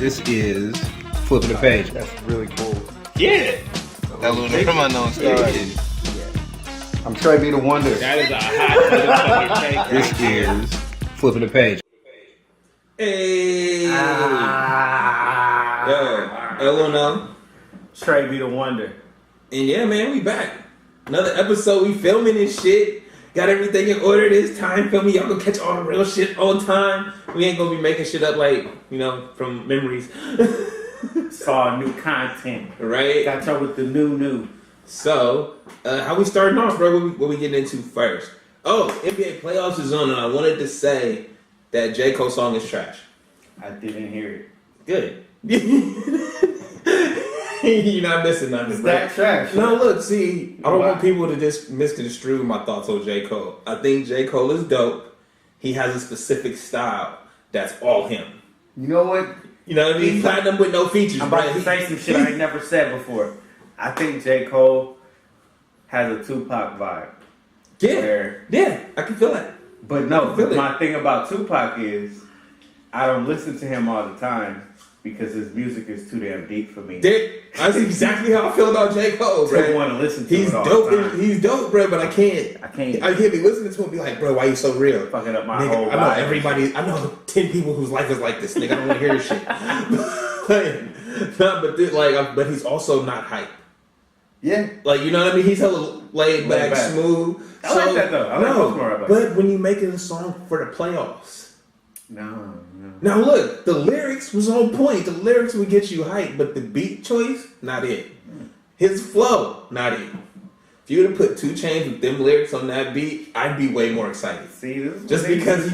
This is flipping the page. That's really cool. Yeah. That little from unknown stars. Yeah. I'm Trey B the Wonder. That is a hot motherfucking take. This is flipping the page. Hey. Yo, hello. Trey B the Wonder. And yeah, man, we back. Another episode. We filming this shit. Got everything in order this time. Filming. Y'all gonna catch all the real shit on time. We ain't gonna be making shit up like, you know, from memories. Saw new content. Right? Got y'all with the new. So, how we starting off, bro? What we getting into first? Oh, NBA playoffs is on, and I wanted to say that J. Cole song is trash. I didn't hear it. Good. You're not missing nothing. It's that trash. No, look, see, I don't want people to just misconstrue my thoughts on J. Cole. I think J. Cole is dope. He has a specific style that's all him. You know what? You know what I mean? Platinum with no features, I'm about right? to say some shit I ain't never said before. I think J. Cole has a Tupac vibe. Yeah, I can feel that. But no, my thing about Tupac is I don't listen to him all the time because his music is too damn deep for me. That's exactly how I feel about J. Cole, bro. I want to listen to He's it all dope. the time. He's dope, bro. But I can't be listening to him and be like, bro, why you so real? Fucking up my nigga, whole I know life. everybody. I know 10 people whose life is like this. Nigga, I don't want to hear this shit. But he's also not hype. Yeah. Like, you know what I mean? He's hella laid back, smooth. I like that though. I like those more. But when you making a song for the playoffs. No. Now look, the lyrics was on point. The lyrics would get you hyped, but the beat choice, not it. His flow, not it. If you would have put 2 Chainz with them lyrics on that beat, I'd be way more excited. See, this is just because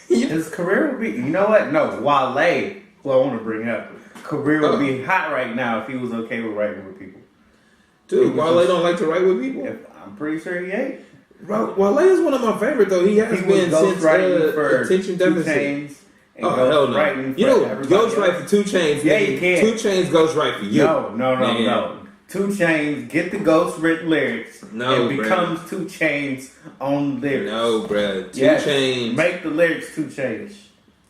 his career would be. You know what? No, Wale. Who I want to bring up. Career would be hot right now if he was okay with writing with people. Dude, Wale don't like to write with people. I'm pretty sure he ain't. Bro, Wale is one of my favorites though. He has been since for Attention Deficit. Oh hell no! You know, ghostwrite for 2 Chainz. Yeah, you can. 2 Chainz ghostwrite for you. No. 2 Chainz get the ghost written lyrics. No, it becomes 2 Chainz on lyrics. No, bro. 2 yes. Chainz. Make the lyrics 2 Chainz.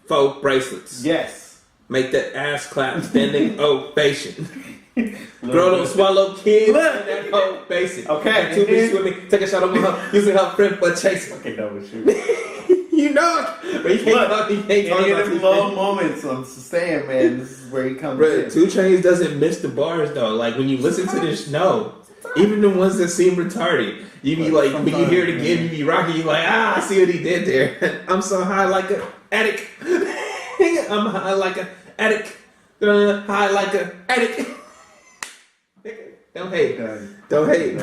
4 bracelets. Yes. Make that ass clap standing ovation. Girl don't swallow kids. That whole basic. Okay. 2 bitches with me. Take a shot of her using her friend for chasing. Okay, no, it's true. You know it. But he can't talk. He can't talk about them low moments. I'm just saying, man. This is where he comes in. 2 Chainz doesn't miss the bars though. Like when you listen to this, even the ones that seem retarded, you be like, when you hear it again, you be rocking. You like, I see what he did there. I'm so high like an addict. I'm high like an addict. High like an addict. Don't hate. Don't hate.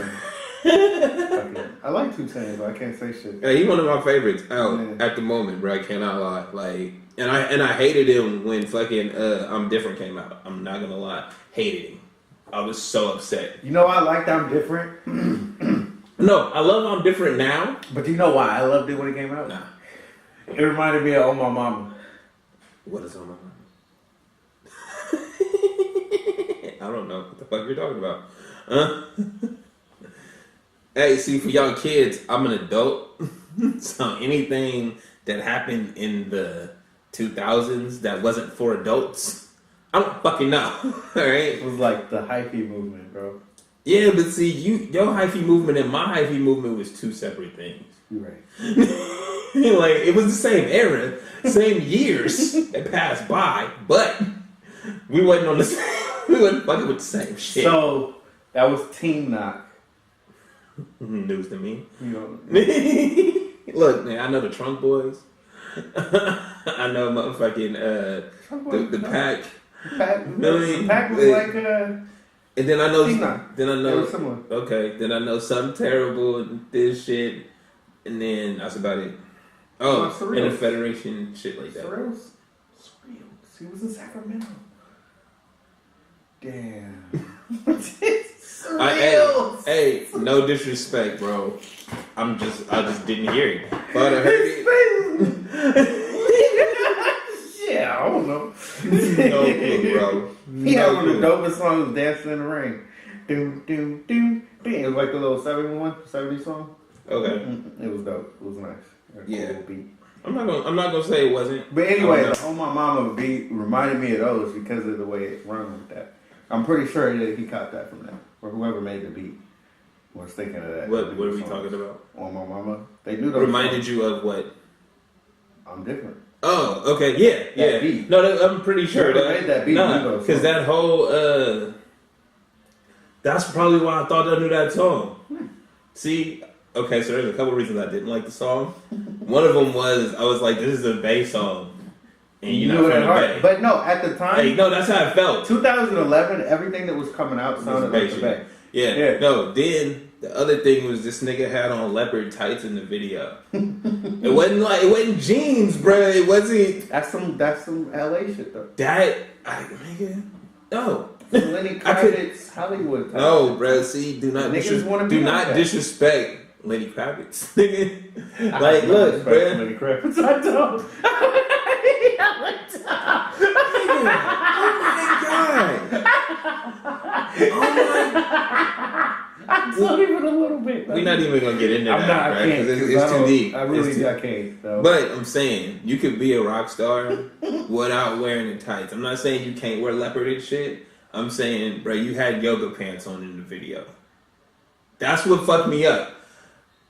I like 2 Chainz, but I can't say shit. Yeah, he's one of my favorites out at the moment, bro. I cannot lie. Like, and I hated him when fucking I'm Different came out. I'm not gonna lie, hated him. I was so upset. You know, I liked I'm Different. No, I love I'm Different now. But you know why I loved it when it came out? Nah. It reminded me of Oh My Mama. What is On My Mama? I don't know what the fuck you're talking about. Hey, see, for y'all kids, I'm an adult. So anything that happened in the 2000s that wasn't for adults, I don't fucking know. Alright? It was like the hyphy movement, bro. Yeah, but see, your hyphy movement and my hyphy movement was 2 separate things. You're right. Like, it was the same era, same years that passed by, but we wasn't on the same, we wasn't fucking with the same shit. So, that was Team Knock. News to me. You know. Look, man, I know the Trunk Boys. I know motherfucking the Pack. The Pack was like and then I know Team Knock. Then I know similar. Okay, then I know Something Terrible and this shit, and then that's about it. Oh, and the Federation shit like that. Surreals. He was in Sacramento. Damn. Hey, no disrespect, bro. I just didn't hear it. But I heard it. Yeah, I don't know. No clue, bro. He had one of the dopest songs, Dancing in the Rain. Doom. It was like a little 70 song. Okay. It was dope. It was nice. Yeah. Cool beat. I'm not gonna say it wasn't. But anyway, the "Oh My Mama" beat reminded me of those because of the way it run with that. I'm pretty sure that he caught that from them, or whoever made the beat was thinking of that. What are we talking about? "Oh My Mama." They knew those. Reminded you of what? I'm different. Oh, okay, yeah. Beat. No, I'm pretty sure Whoever made that beat. No, because that whole that's probably why I thought I knew that song. See, okay, so there's a couple reasons I didn't like the song. One of them was I was like, this is a Bay song, and you're not from the Bay. But no, at the time, hey, no, that's how it felt. 2011, everything that was coming out sounded like the Bay. Yeah. No, then the other thing was this nigga had on leopard tights in the video. It wasn't jeans, bruh. It wasn't. That's some LA shit though. Nigga, no. Lenny Kravitz, Hollywood. No, bruh. See, do not disrespect Lenny Kravitz. Nigga, like, look, bruh. Lenny Kravitz, I don't. Oh my god. I'm not even a little bit. We're not even gonna get into that. I can't. It's too deep. I can't. So. But I'm saying you could be a rock star without wearing the tights. I'm not saying you can't wear leopard and shit. I'm saying, bro, you had yoga pants on in the video. That's what fucked me up.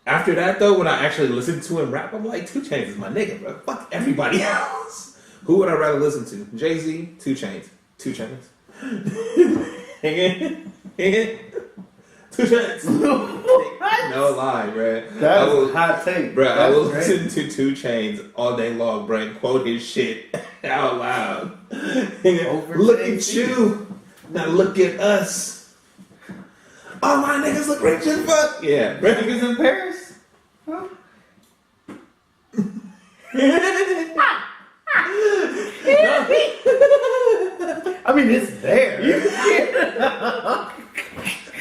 After that, though, when I actually listened to him rap, I'm like, 2 Chainz is my nigga, bro. Fuck everybody else. Who would I rather listen to? Jay-Z, 2 Chainz. 2 Chainz. Hang it. 2 Chainz. No lie, bro. That's a hot take. Bro, I will listen to 2 Chainz all day long, bro, and quote his shit out loud. Look at you. Now look at us. All my niggas look rich as fuck. Yeah, bro. Niggas in Paris? Huh? I mean, it's there. It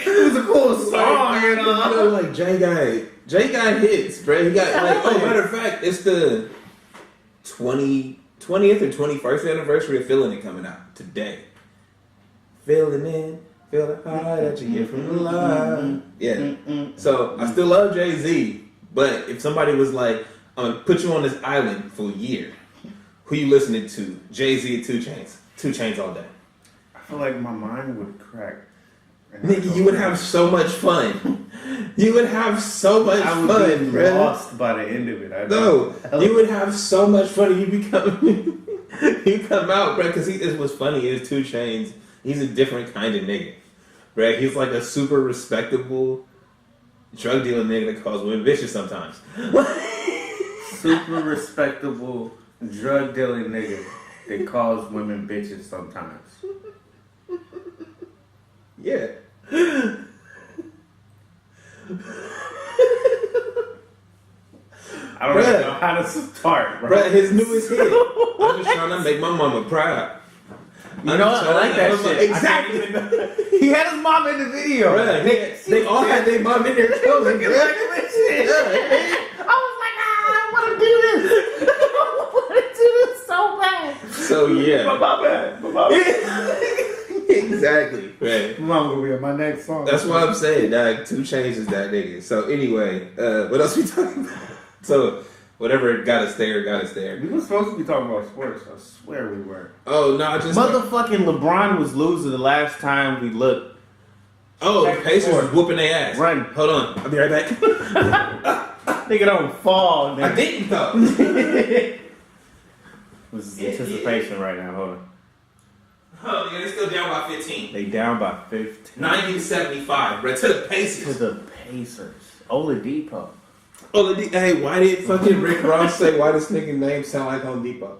was a cool song, you know. Like Jay got hits, bro. He got like. Matter of fact, it's the 20th or 21st anniversary of Feeling It coming out today. Feeling it, feel the high that you get from the line. Yeah. So I still love Jay-Z, but if somebody was like, I'm gonna put you on this island for a year, who you listening to? Jay-Z or 2 Chainz? 2 Chainz all day. I feel like my mind would crack. Nigga, you would have so much fun. You would have so much fun, bro. I would be lost by the end of it. You would have so much fun. You come out, bro, because it was funny. It's 2 Chainz. He's a different kind of nigga, right? He's like a super respectable drug dealing nigga that calls women bitches sometimes. Super respectable drug dealing nigga that calls women bitches sometimes. Yeah. I don't even know how to start, bro. Bruh, his newest hit. I'm just trying to make my mama proud. You know what? I like that shit. Exactly. He had his mom in the video. Bruh, they all had their mom in there too. Looking like this shit. I was like, I want to do this. I want to do this so bad. So yeah. But my bad. Exactly. Right. My mom gonna be on my next song. That's why I'm saying that 2 Chainz is that nigga. So anyway, what else we talking about? So whatever got us there. We were supposed to be talking about sports. I swear we were. Oh no, I just motherfucking LeBron was losing the last time we looked. Oh, the Pacers was whooping their ass. Run. Hold on, I'll be right back. Nigga don't fall. I didn't though. This is anticipation right now. Hold on. Oh, yeah, they still down by 15. They down by 15. 90-75, bro. To the Pacers. To the Pacers. Oladipo. Hey, why did fucking Rick Ross say why this nigga name sound like Home Depot?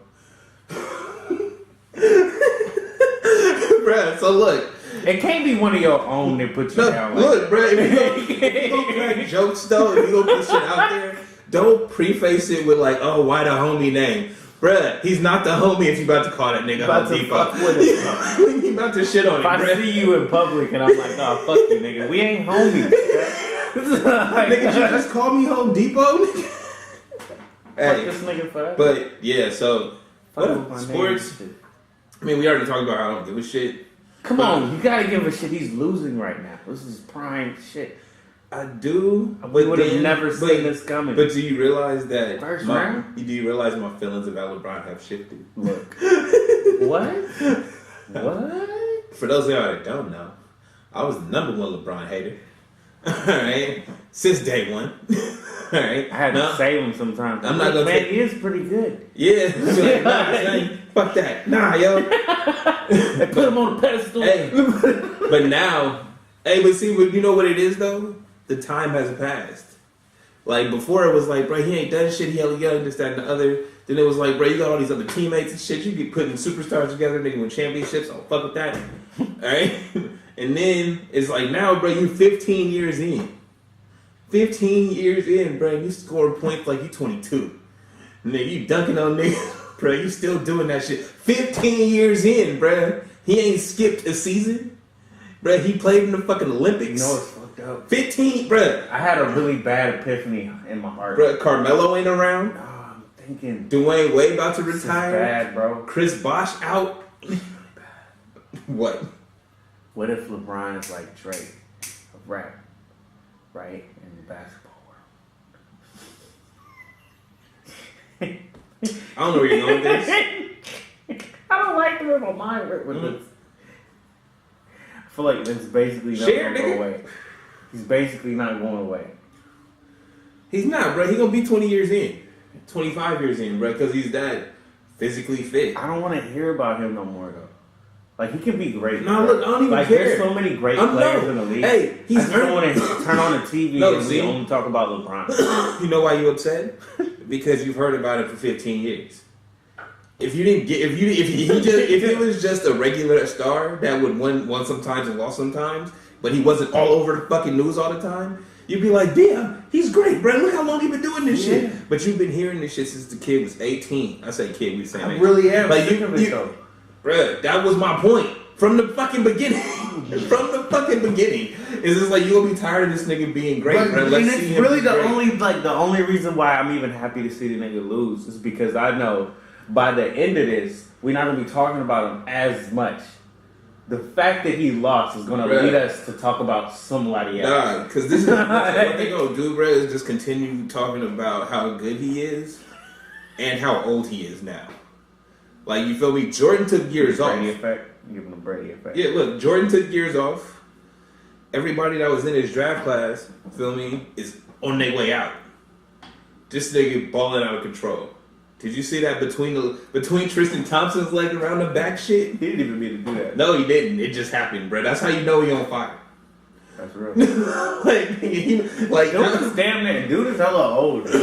Bruh, so look. It can't be one of your own that put you down like look, bruh, if you gonna crack jokes though, if you gonna put shit out there, don't preface it with like, oh, why the homie name? Bruh, he's not the homie if you about to call that nigga Home Depot. You about to shit on him, bruh. If I see you in public and I'm like, oh, fuck you, nigga. We ain't homies. Nigga, you just call me Home Depot? Hey, fuck this nigga for that. But, yeah, so, sports, I mean, we already talked about how I don't give a shit. Come on, you gotta give a shit. He's losing right now. This is prime shit. I do. We would have then- never seen this coming. But do you realize that? First my, round? Do you realize my feelings about LeBron have shifted? Look. What? What? For those of y'all that don't know, I was the number one LeBron hater. Alright? Since day one. Alright? I had to save him sometimes. I'm not gonna Man, take- he is pretty good. Yeah. Like, nah, son, fuck that. Nah, yo. They put him on the pedestal. Hey. But now, but see, you know what it is though? The time has passed. Like before it was like, bro, he ain't done shit, he hella young, this, that, and the other. Then it was like, bro, you got all these other teammates and shit, you get putting superstars together, nigga, win championships, oh fuck with that. Alright? And then it's like now, bro, you 15 years in. 15 years in, bro, you scoring points like you 22. Nigga, you dunking on niggas, bro, you still doing that shit. 15 years in, bro. He ain't skipped a season. Bro, he played in the fucking Olympics. You know it's fucked up. 15, bro. I had a really bad epiphany in my heart. Bro, Carmelo ain't around. Nah, I'm thinking. Dwayne Wade about to This is retire. bad, bro. Chris Bosh out. What? What if LeBron is like Drake, a rap, right, in the basketball world? I don't know where you're going with this. I don't like the my mind with this. I feel like it's basically not Share, going to nigga. go away. He's basically not going away. He's not, bro. He gonna be 20 years in. 25 years in, bro, because he's that physically fit. I don't want to hear about him no more, though. Like, he can be great. No, bro. look, I don't even like, care. There's so many great I'm players no. in the league. Hey, he's I just don't want to turn on the TV No, and see? we only talk about LeBron. You know why you upset? Because you've heard about it for 15 years. If you didn't get, if he was just a regular star that would won sometimes and lost sometimes, but he wasn't all over the fucking news all the time, you'd be like, damn, he's great, bro. Look how long he been doing this shit. But you've been hearing this shit since the kid was 18. I say kid, we saying I 18. really am Like sick of it, though. Bruh, that was my point. From the fucking beginning. From the fucking beginning. It's just like, you'll be tired of this nigga being great, But, bro. and Let's it's see him really be the great. only reason why I'm even happy to see the nigga lose is because I know by the end of this, we're not gonna be talking about him as much. The fact that he lost is gonna Bruh. lead us to talk about somebody else. Nah, because this is what they gonna do, bro, is just continue talking about how good he is and how old he is now. Like, you feel me? Jordan took years off. Brady effect. Give him the Brady effect. Yeah, look, Jordan took years off. Everybody that was in his draft class, feel me, is on their way out. This nigga balling out of control. Did you see that between Tristan Thompson's leg around the back shit? He didn't even mean to do that. No, he didn't. It just happened, bro. That's how you know he on fire. That's real. like, Dude is damn near. Dude is hella old. He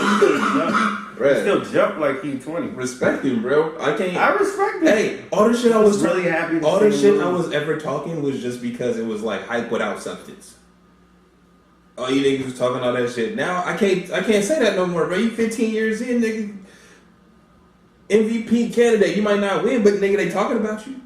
bruh, still jump like he's 20. respect him, bro. I can't. I respect him. Hey, all the shit I was really happy. all the see shit him I lose. was ever talking was just because it was like hype without substance. Oh, you niggas was talking all that shit. Now I can't say that no more, bro. You 15 years in, nigga. MVP candidate. You might not win, but nigga, they talking about you.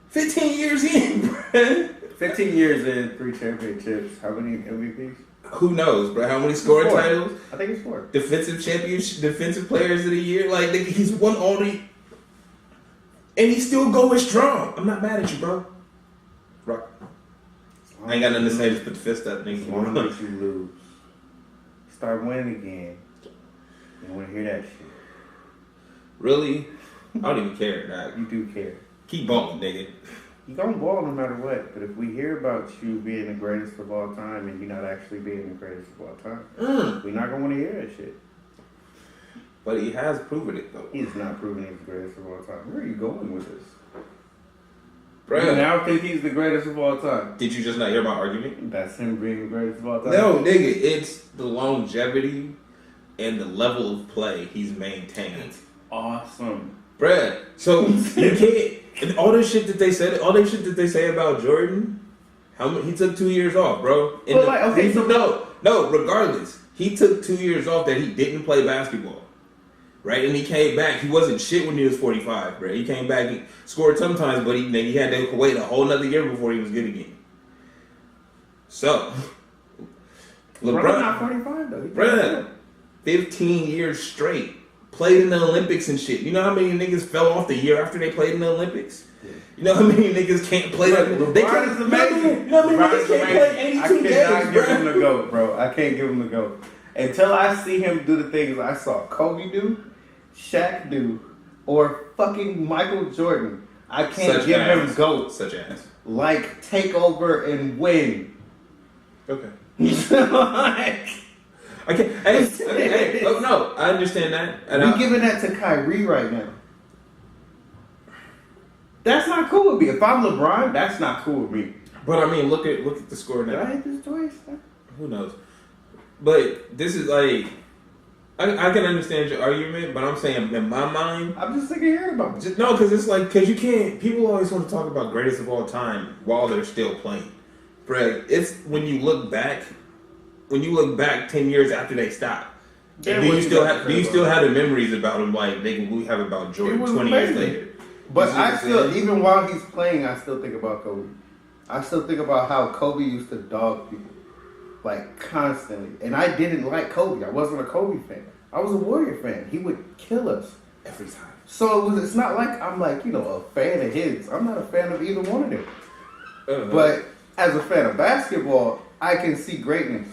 15 years in, bro. 15 years in, 3 championships. How many MVPs? Who knows, bro? How many scoring 4. titles? I think it's 4. Defensive championship, defensive players of the year. Like, nigga, he's won all the, and he's still going strong. I'm not mad at you, bro. Rock. I ain't got nothing to say. Just put the fist up, As nigga. long as you lose, start winning again. You don't want to hear that shit. Really? I don't even care, dog. You do care. Keep balling, nigga. You gonna ball no matter what. But if we hear about you being the greatest of all time and you're not actually being the greatest of all time, we're not gonna want to hear that shit. But he has proven it, though. He's not proving he's the greatest of all time. Where are you going with this? Bro, You now think he's the greatest of all time. did you just not hear my argument? That's him being the greatest of all time. No, nigga. It's the longevity and the level of play he's maintained. Awesome. Bruh, so you can't. And all this shit that they said, all that shit that they say about Jordan, he took 2 years off, bro. And But like, okay, so- no. Regardless, he took 2 years off that he didn't play basketball, right? And he came back. He wasn't shit when he was 45, bro. He came back and scored sometimes, but he had to wait a whole nother year before he was good again. So, LeBron LeBron, not 45 though. He bruh, 15 years straight. played in the Olympics and shit. You know how many niggas fell off the year after they played in the Olympics? You know how many niggas can't play that? LeBron They can't, is amazing. how many LeBron niggas is can't play amazing. I 82 cannot games, give bro? him the GOAT, bro. I can't give him the GOAT. Until I see him do the things I saw Kobe do, Shaq do, or fucking Michael Jordan, I can't Such give as. him GOAT. Such as. Like, take over and win. Okay. Like, I can't. Hey, oh no, I understand that. And we giving that to Kyrie right now. That's not cool with me. If I'm LeBron, that's not cool with me. But I mean, look at the score Did I now. hit this twice? Who knows? But this is like, I can understand your argument, but I'm saying in my mind, I'm just sick of hearing about it. just, no, because it's like, because you can't. People always want to talk about greatest of all time while they're still playing. Brad, it's when you look back 10 years after they stop. Yeah, Do what you you still got have to do you say still about have the memories about him like we have about Jordan It was 20 years amazing. later? But You see what I I'm still, saying? even while he's playing, I still think about Kobe. I still think about how Kobe used to dog people, like constantly. And I didn't like Kobe. I wasn't a Kobe fan. I was a Warrior fan. He would kill us Every time. So it's not like I'm like, a fan of his. I'm not a fan of either one of them. Uh-huh. But as a fan of basketball, I can see greatness.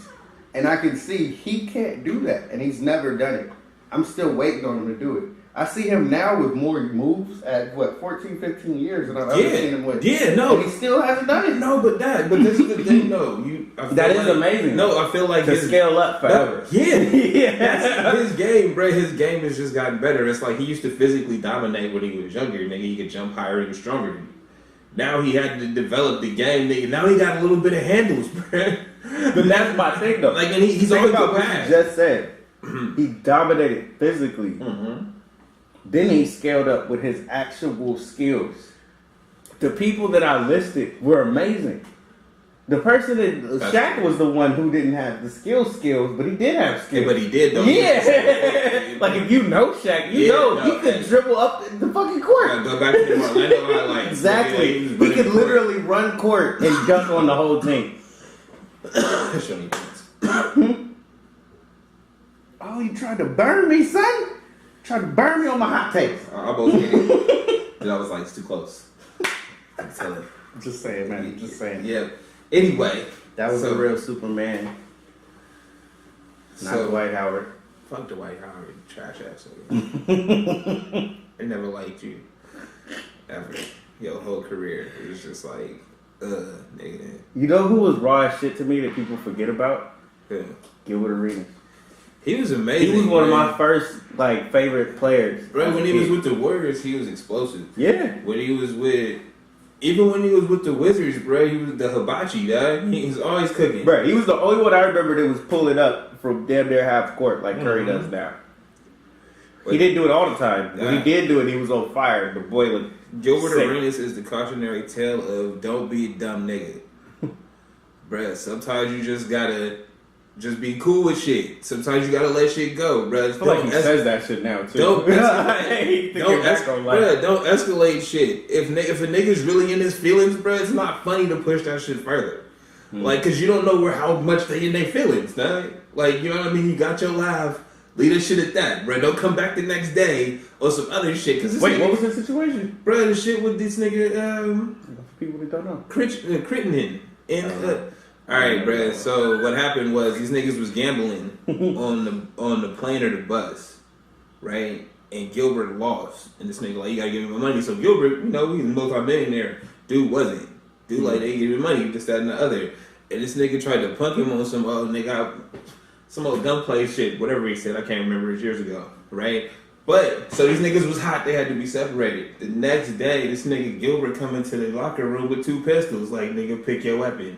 And I can see he can't do that. And he's never done it. I'm still waiting on him to do it. I see him now with more moves at 14, 15 years than I've ever seen him with. Yeah, no. And he still hasn't done it. No, but this is the thing, though. I feel That is like- amazing. No, I feel like To scale up forever. Yeah. His game, bro, his game has just gotten better. It's like he used to physically dominate when he was younger. Nigga, he could jump higher, he was stronger than you. Now he had to develop the game, nigga. Now he got a little bit of handles, bro. But that's my thing, though. Like, and he's Think always about good what pass. you just said. He dominated physically. Mm-hmm. Then he scaled up with his actual skills. The people that I listed were amazing. The person that Shaq was the one who didn't have the skills, but he did have skills. Yeah, but he did, though. Yeah. Like, if you know Shaq, you know he could dribble up the fucking court. Go back to the Orlando highlights. Exactly. Yeah, He could literally run court and dunk on the whole team. Show me points. Oh, you tried to burn me, son? Tried to burn me on my hot takes. I both did it. And I was like, it's too close. I'm telling you. Just saying, man. Just saying. Yeah. Anyway. That was so, the real Superman. Not Dwight Howard. Fuck Dwight Howard, trash ass nigga. I never liked you. Ever. Your whole career. It was just like, nigga. You know who was raw as shit to me that people forget about? Yeah. Gilbert Arenas. He was amazing. He was one of man. my first favorite players. Bro, when he was with the Warriors, he was explosive. Yeah. When he was with, even when he was with the Wizards, bro, he was the hibachi guy. He was always cooking. Bro, he was the only one I remember that was pulling up from damn near half court like Curry Mm-hmm. does now. He didn't do it all the time. When he Yeah. did do it, he was on fire. The boy looked Gilbert sick. Arenas is the cautionary tale of don't be a dumb nigga. Bruh, sometimes you just gotta just be cool with shit. Sometimes you gotta let shit go, bruh. I feel like he says that shit now too. Don't Don't don't escalate shit. If a nigga's really in his feelings, bruh, it's not funny to push that shit further. Like, cause you don't know how much they in their feelings, dog. Like, you know what I mean? You got your laugh. Leave that shit at that, bruh. Don't come back the next day or some other shit. Cause this Wait, nigga, what was the situation? bruh, the shit with this nigga, People that don't know. Crittenden. All right, bruh. So what happened was these niggas was gambling on the plane or the bus, right? And Gilbert lost, and this nigga like, you gotta give me my money. So Gilbert, he's a multi-millionaire. Dude wasn't. Dude like, they give me money, this, that, and the other. And this nigga tried to punk him on some some old gunplay shit, whatever he said. I can't remember. It was years ago, right? But so these niggas was hot. They had to be separated. The next day, this nigga Gilbert come into the locker room with 2 pistols. Like, nigga, pick your weapon.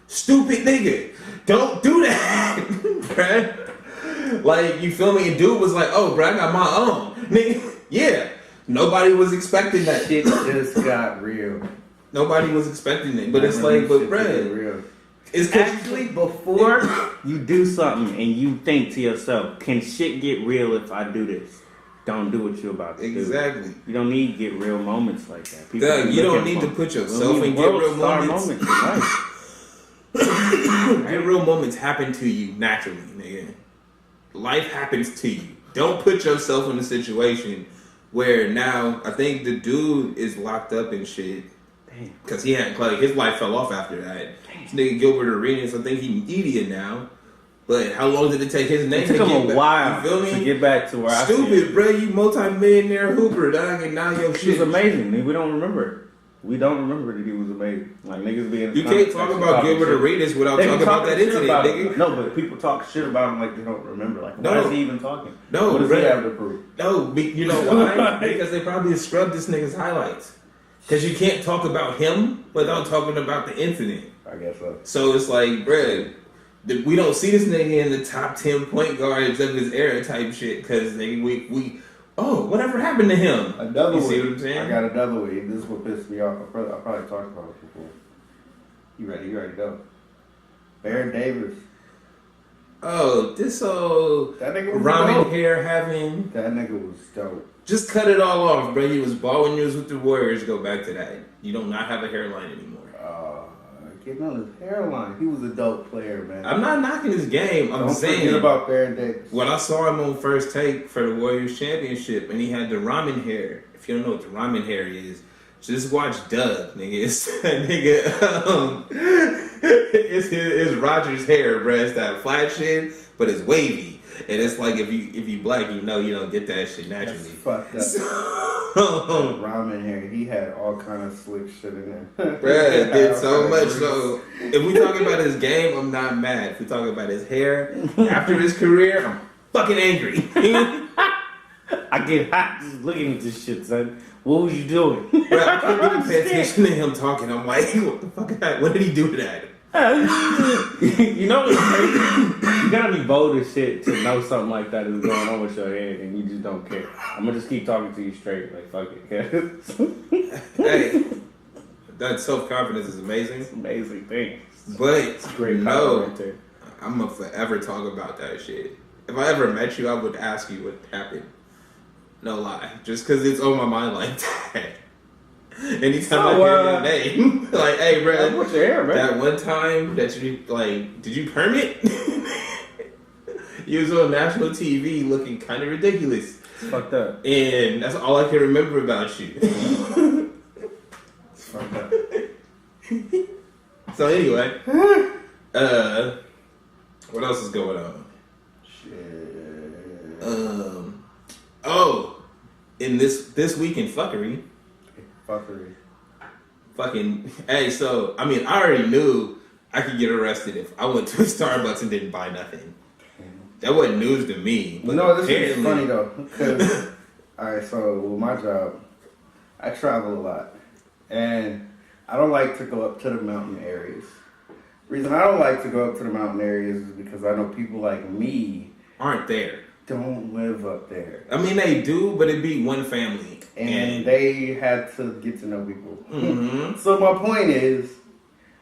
Stupid nigga, don't do that, bruh. Like, you feel me? And dude was like, oh, bruh, I got my own. Nigga, yeah. Nobody was expecting that. Shit just got real. Nobody was expecting it. But it's like, but bruh, real. it's Actually, before you do something and you think to yourself, can shit get real if I do this? Don't do what you're about to do. Exactly. You don't need to get real moments like that. People Doug, be you don't looking need for- to put we yourself need in get real world star moments. in life. Get real moments happen to you naturally, nigga. Life happens to you. don't put yourself in a situation where now I think the dude is locked up and shit because he had like his life fell off after that. This nigga Gilbert Arenas, I think he's idiot now. But how long did it take his name to get back? A while you feel me? To get back to where Stupid, bro. You multi-millionaire hooper, dog, and now your shit. He was amazing. We don't remember it. We don't remember that he was amazing. Like niggas being. You can't talk about Gilbert Arenas without talking about that incident, nigga. No, but people talk shit about him like they don't remember. Like, why is he even talking? No, what does he have to prove? No, you know why? Because they probably scrubbed this nigga's highlights. Because you can't talk about him without talking about the incident. I guess so. So it's like, bruh, we don't see this nigga in the top 10 point guards of his era type shit. Because whatever happened to him? Another you way. See what I'm saying? I got another way. This is what pissed me off. I probably talked about it before. You ready? You ready to go? Baron Davis. Oh, this old that nigga was ramen dope. hair having. That nigga was dope. Just cut it all off, bro. You was bald when you was with the Warriors. Go back to that. You do not have a hairline anymore. Getting on his hairline. He was a dope player, man. I'm not knocking his game. I'm saying forget about Baron Davis. When I saw him on First Take for the Warriors championship, and he had the ramen hair. If you don't know what the ramen hair is, just watch Doug, nigga. It's it's Roger's hair, bro. It's that flat shit, but it's wavy. And it's like if you black, you know you don't get that shit naturally. That's fucked up. Ramen hair, he had all kind of slick shit in there. Bruh, it did so much. So if we talking about his game, I'm not mad. If we talking about his hair after his career, I'm fucking angry. I get hot just looking at this shit, son. What was you doing? Bruh, I couldn't even pay attention to him talking. I'm like, what the fuck? What did he do to that? You know what's crazy? You gotta be bold as shit to know something like that is going on with your head and you just don't care. I'm gonna just keep talking to you straight, like fuck it. Hey, that self-confidence is amazing. It's an amazing thing. But it's a great power right there. I'm gonna forever talk about that shit. If I ever met you, I would ask you what happened. No lie. Just cause it's on my mind like that. Anytime I hear your name, like, hey, bro, what's your hair, man? That one time that you did you permit? You was on national TV looking kind of ridiculous. It's fucked up, and that's all I can remember about you. It's fucked up. So anyway, what else is going on? Shit. In this week in fuckery. Fucking, hey, so, I mean, I already knew I could get arrested if I went to a Starbucks and didn't buy nothing. That wasn't news to me. But no, this is funny, though. Because, alright, so with my job, I travel a lot. And I don't like to go up to the mountain areas. The reason I don't like to go up to the mountain areas is because I know people like me aren't there. Don't live up there. I mean, they do, but it'd be one family. And they had to get to know people. Mm-hmm. So my point is,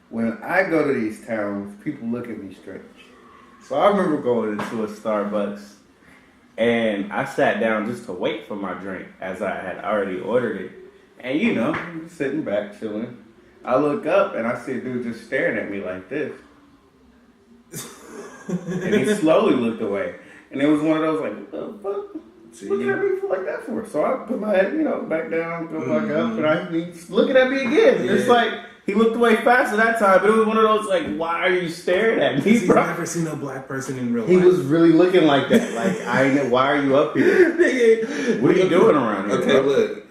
when I go to these towns, people look at me strange. So I remember going into a Starbucks, and I sat down just to wait for my drink, as I had already ordered it. And you know, I'm sitting back, chilling. I look up, and I see a dude just staring at me like this. And he slowly looked away. And it was one of those like, what the fuck? Looking at me like that for? So I put my head, back down, go back up, and he's looking at me again. Yeah. It's like he looked away faster that time, but it was one of those like, why are you staring at me? He's never seen a black person in real life. He was really looking like that. Like, I know, why are you up here? Nigga, what are you doing around here? Okay, bro? Look,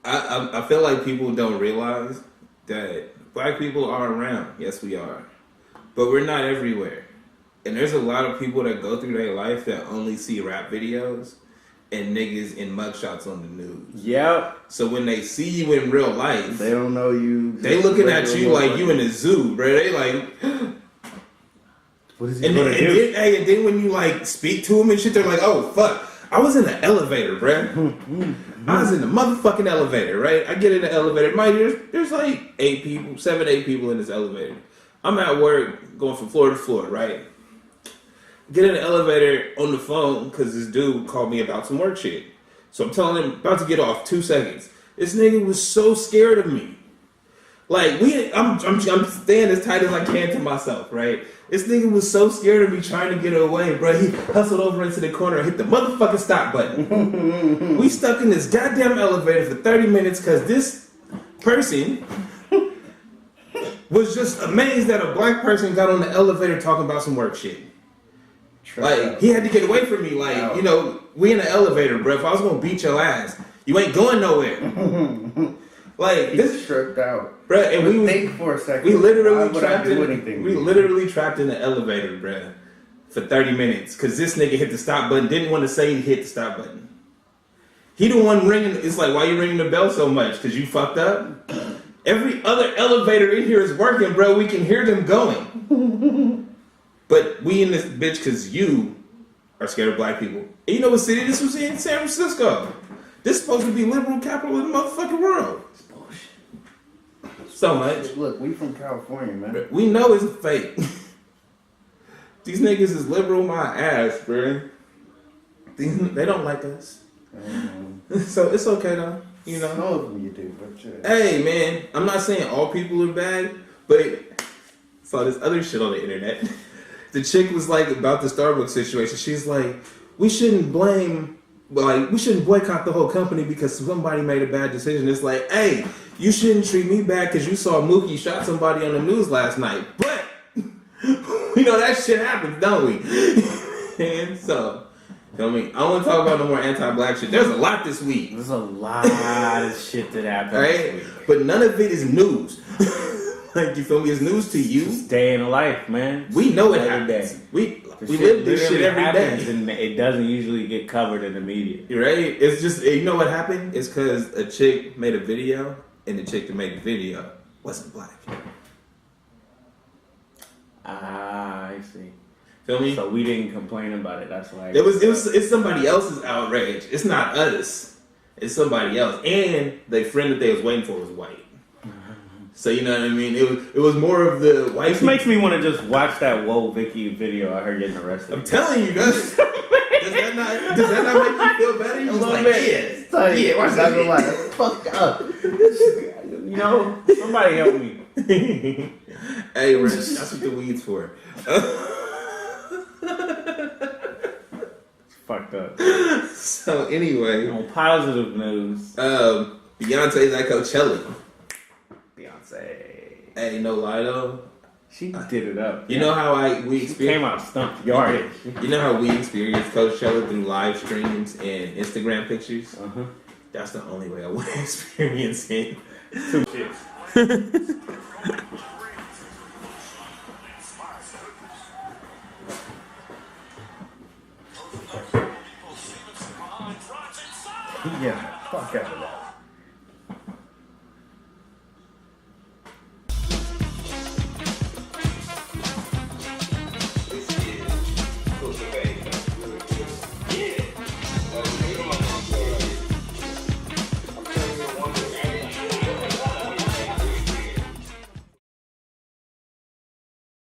I feel like people don't realize that black people are around. Yes, we are, but we're not everywhere. And there's a lot of people that go through their life that only see rap videos and niggas in mugshots on the news. Yep. So when they see you in real life, they don't know you. They looking at you like you in the zoo, bro. They like, what is he gonna do? And then when you like speak to them and shit, they're like, oh fuck, I was in the elevator, bro. I was in the motherfucking elevator, right? I get in the elevator. Mind you, there's like 8 people in this elevator. I'm at work going from floor to floor, right? Get in the elevator on the phone because this dude called me about some work shit. So I'm telling him, about to get off, 2 seconds. This nigga was so scared of me. Like I'm staying as tight as I can to myself, right? This nigga was so scared of me trying to get away, bro. He hustled over into the corner and hit the motherfucking stop button. We stuck in this goddamn elevator for 30 minutes because this person was just amazed that a black person got on the elevator talking about some work shit. Like, he had to get away from me. Like, you know, we in the elevator, bro. If I was gonna beat your ass, you ain't going nowhere. Like, this tripped out, bro. And we think for a second. We literally trapped in the elevator, bro, for 30 minutes because this nigga hit the stop button. Didn't want to say he hit the stop button. He the one ringing. It's like, why you ringing the bell so much? Because you fucked up. Every other elevator in here is working, bro. We can hear them going. But we in this bitch because you are scared of black people. And you know what city this was in? San Francisco. This is supposed to be liberal capital of the motherfucking world. It's bullshit. So much. Look, we from California, man. We know it's fake. These niggas is liberal my ass, bro. They don't like us. So it's okay though. You know? Some of them you do, but hey man, I'm not saying all people are bad, but I saw this other shit on the internet. The chick was like about the Starbucks situation. She's like, we shouldn't boycott the whole company because somebody made a bad decision. It's like, hey, you shouldn't treat me bad because you saw Mookie shot somebody on the news last night. But we know that shit happens, don't we? And so. I mean, I don't want to talk about no more anti-black shit. There's a lot this week. There's a lot of shit that happened right? this week. But none of it is news. Like, you feel me? It's news to you. It's day in life, man. We know it happens. We live this shit every day. And it doesn't usually get covered in the media. Right? It's just, you know what happened? It's because a chick made a video, and the chick that made the video wasn't black. Ah, I see. Feel me? So we didn't complain about it. That's why it's somebody else's outrage. It's not us. It's somebody else. And the friend that they was waiting for was white. So you know what I mean? It was more of the white. This makes me want to just watch that Whoa Vicky video of her getting arrested. I'm telling you, does that not make you feel better? You're just like, yeah, watch that video. That's fucked up. You know, somebody help me. Hey, Rich, that's what the weed's for. Fucked up. So anyway, on positive news, Beyonce's at Coachella. Beyonce. Hey, no lie though, she did it up. You know how we came out stumped yardage. You know how we experienced Coachella through live streams and Instagram pictures. That's the only way I want to experience it. Two shits. Yeah, fuck out of that.